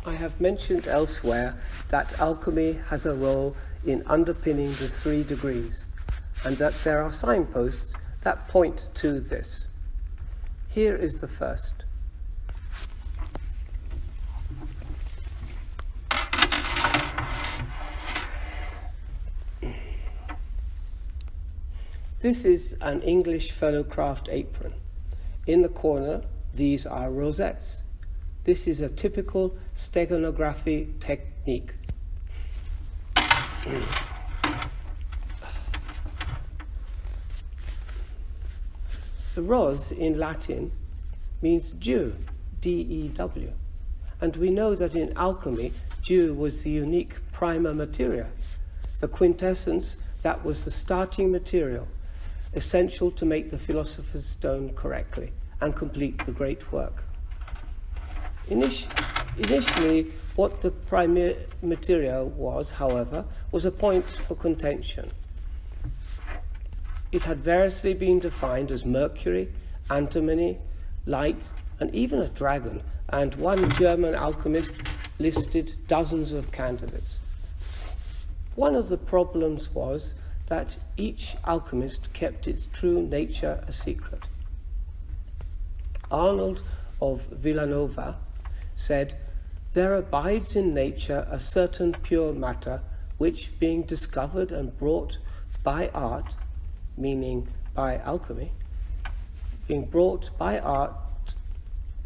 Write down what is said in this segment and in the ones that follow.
I have mentioned elsewhere that alchemy has a role in underpinning the 3 degrees, and that there are signposts that point to this. Here is the first. This is an English fellowcraft apron. In the corner, these are rosettes. This is a typical steganography technique. The ros in Latin means dew, D-E-W. And we know that in alchemy, dew was the unique prima materia, the quintessence that was the starting material, essential to make the philosopher's stone correctly and complete the great work. Initially, what the prima materia was, however, was a point for contention. It had variously been defined as mercury, antimony, light, and even a dragon, and one German alchemist listed dozens of candidates. One of the problems was that each alchemist kept its true nature a secret. Arnold of Villanova said, "There abides in nature a certain pure matter which, being discovered and brought by art," meaning by alchemy, being brought by art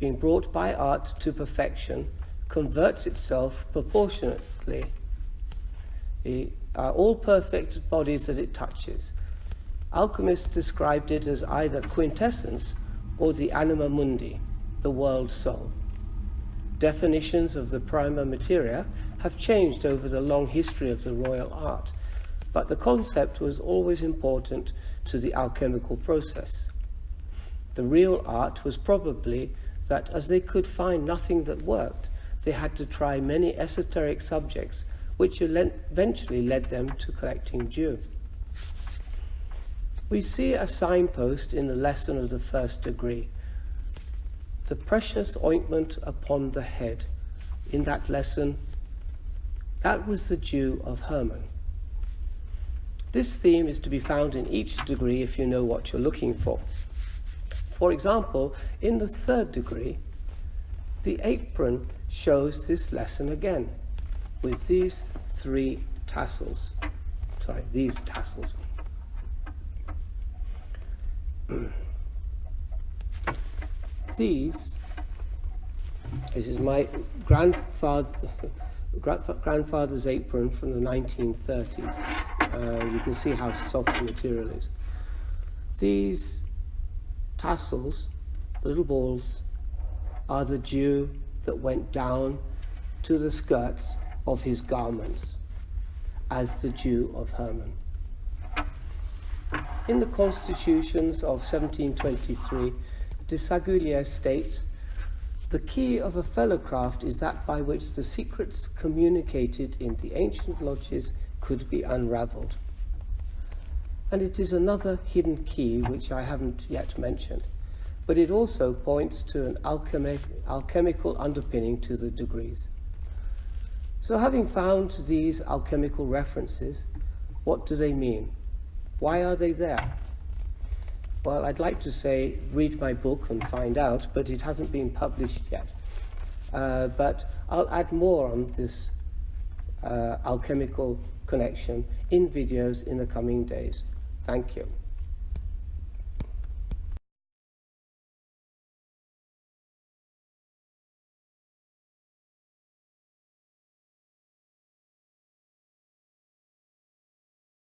to perfection, converts itself proportionately all perfect bodies that it touches. Alchemists described it as either quintessence or the anima mundi, the world soul. Definitions of the prima materia have changed over the long history of the royal art, but the concept was always important to the alchemical process. The real art was probably that as they could find nothing that worked, they had to try many esoteric subjects, which eventually led them to collecting dew. We see a signpost in the lesson of the 1st degree. The precious ointment upon the head. In that lesson, that was the dew of Hermon. This theme is to be found in each degree if you know what you're looking for. For example, in the 3rd degree, the apron shows this lesson again with these 3 tassels. These tassels. This is my grandfather's apron from the 1930s. You can see how soft the material is. These tassels, little balls, are the dew that went down to the skirts of his garments as the dew of Hermon. In the constitutions of 1723, de Sagulier states, "The key of a fellowcraft is that by which the secrets communicated in the ancient lodges could be unravelled." And it is another hidden key which I haven't yet mentioned, but it also points to an alchemical underpinning to the degrees. So having found these alchemical references, what do they mean? Why are they there? Well, I'd like to say, read my book and find out, but it hasn't been published yet. But I'll add more on this alchemical connection in videos in the coming days. Thank you.